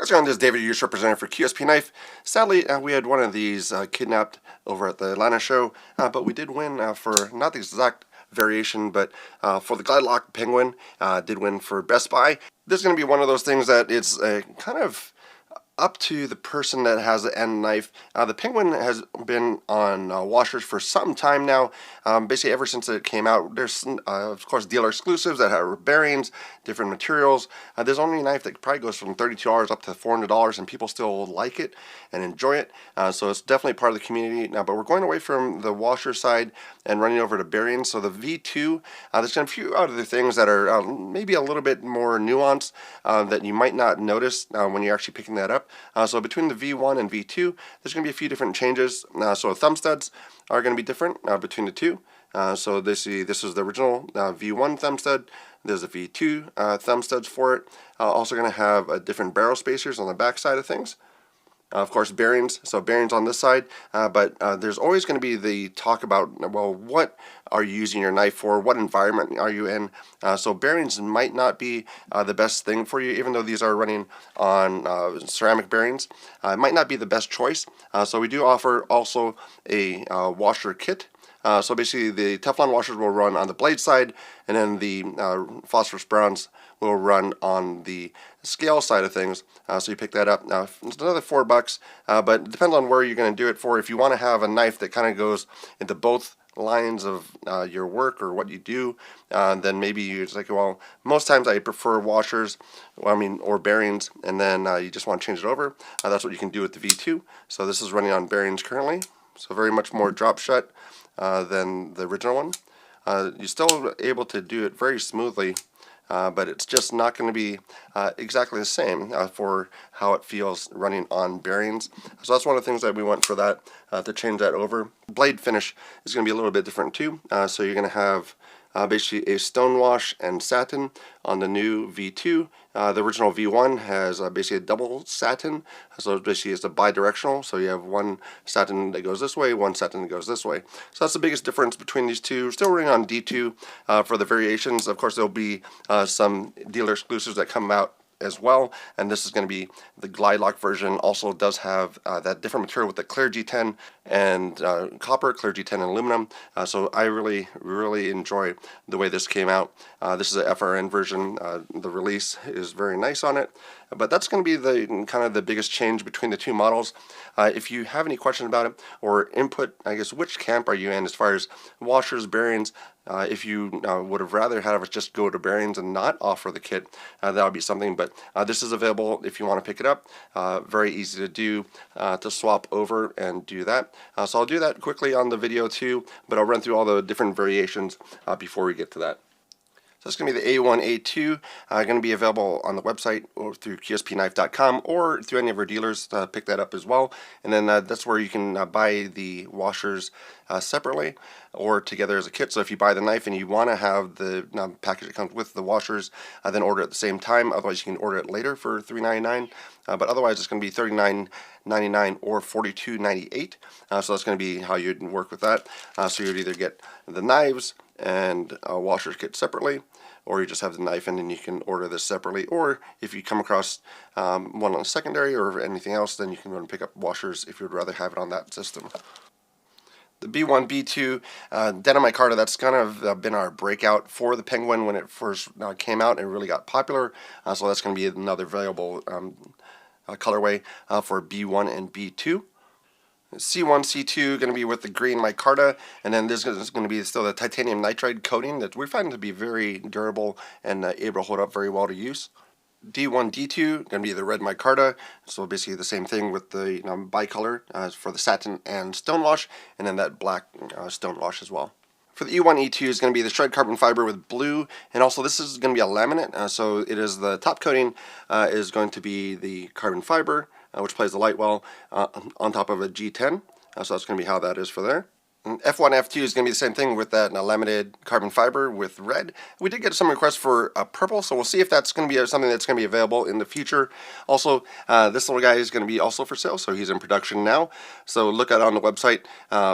How's it going? This is David, your representative for QSP Knife. Sadly, we had one of these kidnapped over at the Atlanta show, but we did win for not the exact variation, but for the Glide Lock Penguin, did win for Best Buy. This is going to be one of those things that it's kind of up to the person that has the end knife. The Penguin has been on washers for some time now. Basically ever since it came out. There's of course dealer exclusives that have bearings, different materials. There's only a knife that probably goes from $32 up to $400, and people still like it and enjoy it. So it's definitely part of the community now. But we're going away from the washer side and running over to bearings. So the V2, there's a few other things that are maybe a little bit more nuanced that you might not notice when you're actually picking that up. So between the V1 and V2, there's going to be a few different changes. So thumb studs are going to be different between the two. So this is the original V1 thumb stud. There's a V2 thumb studs for it. Also going to have different barrel spacers on the back side of things. Of course, bearings, so bearings on this side, but there's always going to be the talk about, well, what are you using your knife for? What environment are you in? So bearings might not be the best thing for you, even though these are running on ceramic bearings. It might not be the best choice. So we do offer also a washer kit. So basically the Teflon washers will run on the blade side, and then the phosphorus browns will run on the scale side of things. So you pick that up. Now it's another $4, but it depends on where you're going to do it for. If you want to have a knife that kind of goes into both lines of your work or what you do, then maybe you're just like, well, most times I prefer washers, or bearings, and then you just want to change it over. That's what you can do with the V2. So this is running on bearings currently, so very much more drop shut than the original one. You're still able to do it very smoothly, but it's just not going to be exactly the same for how it feels running on bearings. So that's one of the things that we want for that, to change that over. Blade finish is going to be a little bit different too. So you're going to have basically a stonewash and satin on the new V2. The original V1 has basically a double satin, so basically it's a bi-directional, so you have one satin that goes this way, one satin that goes this way. So that's the biggest difference between these two. Still running on D2 for the variations. Of course, there'll be some dealer exclusives that come out as well, and this is going to be the Glide Lock version. Also does have that different material with the clear G10 and copper, clear G10 and aluminum. So I really enjoy the way this came out. This is a FRN version. The release is very nice on it, but that's going to be the kind of the biggest change between the two models. If you have any questions about it or input, I guess, which camp are you in as far as washers, bearings? If you would have rather have us just go to bearings and not offer the kit, that would be something. But this is available if you want to pick it up. Very easy to do, to swap over and do that. So I'll do that quickly on the video too, but I'll run through all the different variations before we get to that. So it's going to be the A1, A2, going to be available on the website or through QSPKnife.com or through any of our dealers. Pick that up as well. And then that's where you can buy the washers separately or together as a kit. So if you buy the knife and you want to have the package that comes with the washers, then order it at the same time. Otherwise, you can order it later for $3.99. But otherwise, it's going to be $39.99 or $42.98. So that's going to be how you'd work with that. So you'd either get the knives and a washer kit separately, or you just have the knife and then you can order this separately. Or if you come across one on the secondary or anything else, then you can go and pick up washers if you would rather have it on that system. The B1, B2 denim micarta, that's kind of been our breakout for the Penguin when it first came out and really got popular. So that's going to be another valuable colorway for B1 and B2. C1, C2 going to be with the green micarta, and then this is going to be still the titanium nitride coating that we find to be very durable and able to hold up very well to use. D1, D2 going to be the red micarta, so basically the same thing with the bicolor for the satin and stonewash, and then that black stonewash as well. For the E1, E2 is going to be the shred carbon fiber with blue, and also this is going to be a laminate, so it is the top coating is going to be the carbon fiber, which plays the light well on top of a G10, so that's going to be how that is for there. And F1, F2 is going to be the same thing with that laminated carbon fiber with red. We did get some requests for purple, so we'll see if that's going to be something that's going to be available in the future. Also, this little guy is going to be also for sale, so he's in production now. So look out on the website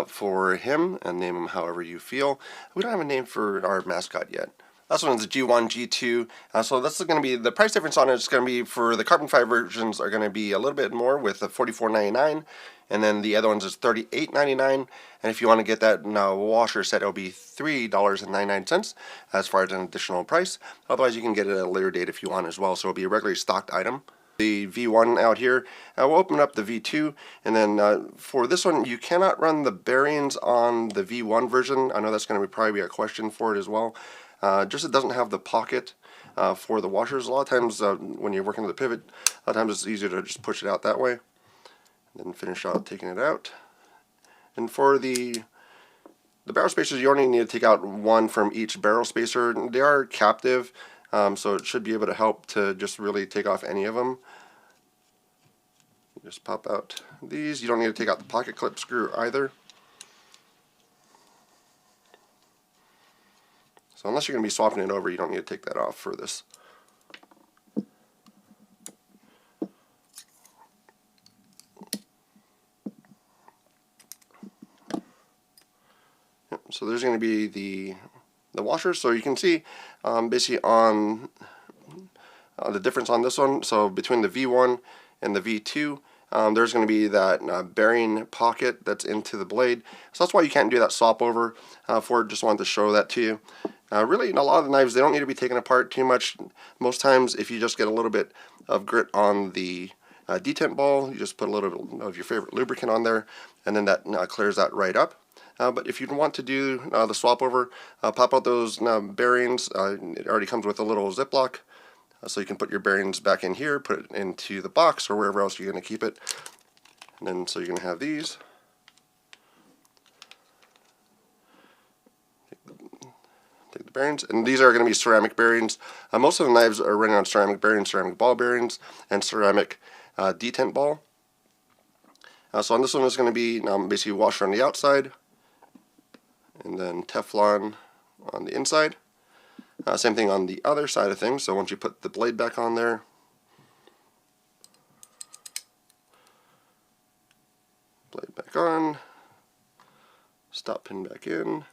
for him and name him however you feel. We don't have a name for our mascot yet. This one is G1, G2. So this is going to be, the price difference on it is going to be, for the carbon fiber versions are going to be a little bit more with the $44.99, and then the other ones is $38.99. And if you want to get that washer set, it'll be $3.99 as far as an additional price. Otherwise, you can get it at a later date if you want as well. So it'll be a regularly stocked item. The V1 out here, we'll open up the V2, and then for this one, you cannot run the bearings on the V1 version. I know that's going to probably be a question for it as well. Just it doesn't have the pocket for the washers. A lot of times when you're working with the pivot, a lot of times it's easier to just push it out that way, and then finish out taking it out. And for the barrel spacers, you only need to take out one from each barrel spacer. They are captive, so it should be able to help to just really take off any of them. Just pop out these. You don't need to take out the pocket clip screw either. So unless you're going to be swapping it over, you don't need to take that off for this. Yep, so there's going to be the washers. So you can see basically on the difference on this one. So between the V1 and the V2, there's going to be that bearing pocket that's into the blade. So that's why you can't do that swap over for it. Just wanted to show that to you. Really, in a lot of the knives, they don't need to be taken apart too much. Most times, if you just get a little bit of grit on the detent ball, you just put a little bit of your favorite lubricant on there, and then that clears that right up. But if you want to do the swap over, pop out those bearings. It already comes with a little Ziploc, so you can put your bearings back in here, put it into the box or wherever else you're going to keep it. And then so you're going to have these. Take the bearings, and these are going to be ceramic bearings. Most of the knives are running on ceramic bearings, ceramic ball bearings, and ceramic detent ball. So on this one, it's going to be basically washer on the outside, and then Teflon on the inside. Same thing on the other side of things. So once you put the blade back on there, blade back on, stop pin back in.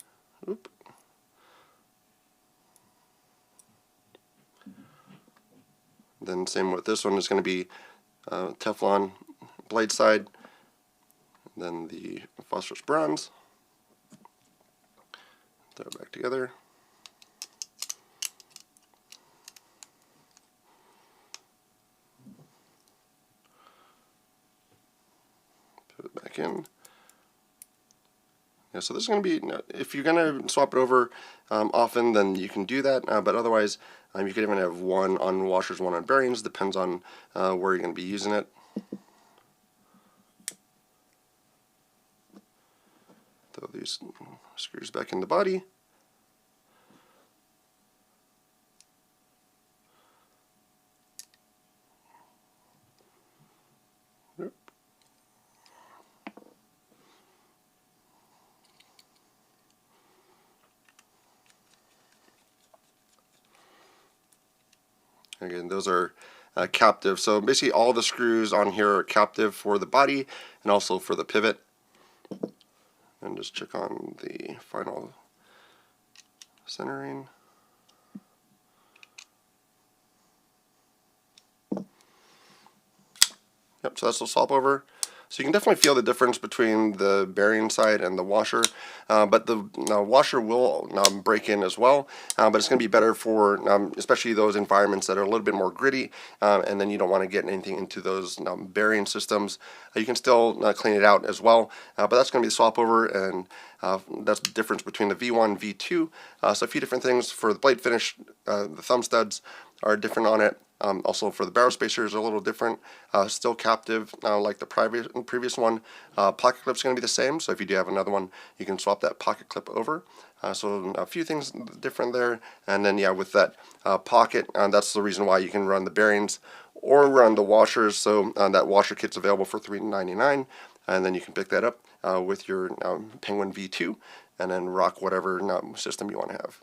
Oop. Then same with this one is going to be Teflon blade side, then the phosphorus bronze. Throw it back together. Put it back in. Yeah, so this is going to be, if you're going to swap it over often, then you can do that, but otherwise you could even have one on washers, one on bearings, depends on where you're going to be using it. Throw these screws back in the body. Again, those are captive. So basically all the screws on here are captive for the body and also for the pivot. And just check on the final centering. Yep, so that's the swap over. So you can definitely feel the difference between the bearing side and the washer, but the washer will break in as well, but it's going to be better for especially those environments that are a little bit more gritty, and then you don't want to get anything into those bearing systems. You can still clean it out as well, but that's going to be the swap over, and that's the difference between the V1 and V2. So a few different things for the blade finish. The thumb studs are different on it. Also for the barrel spacers are a little different, still captive like the previous one. Pocket clip's going to be the same, so if you do have another one, you can swap that pocket clip over. So a few things different there, and then yeah, with that pocket, that's the reason why you can run the bearings or run the washers. So that washer kit's available for $3.99, and then you can pick that up with your Penguin V2 and then rock whatever system you want to have.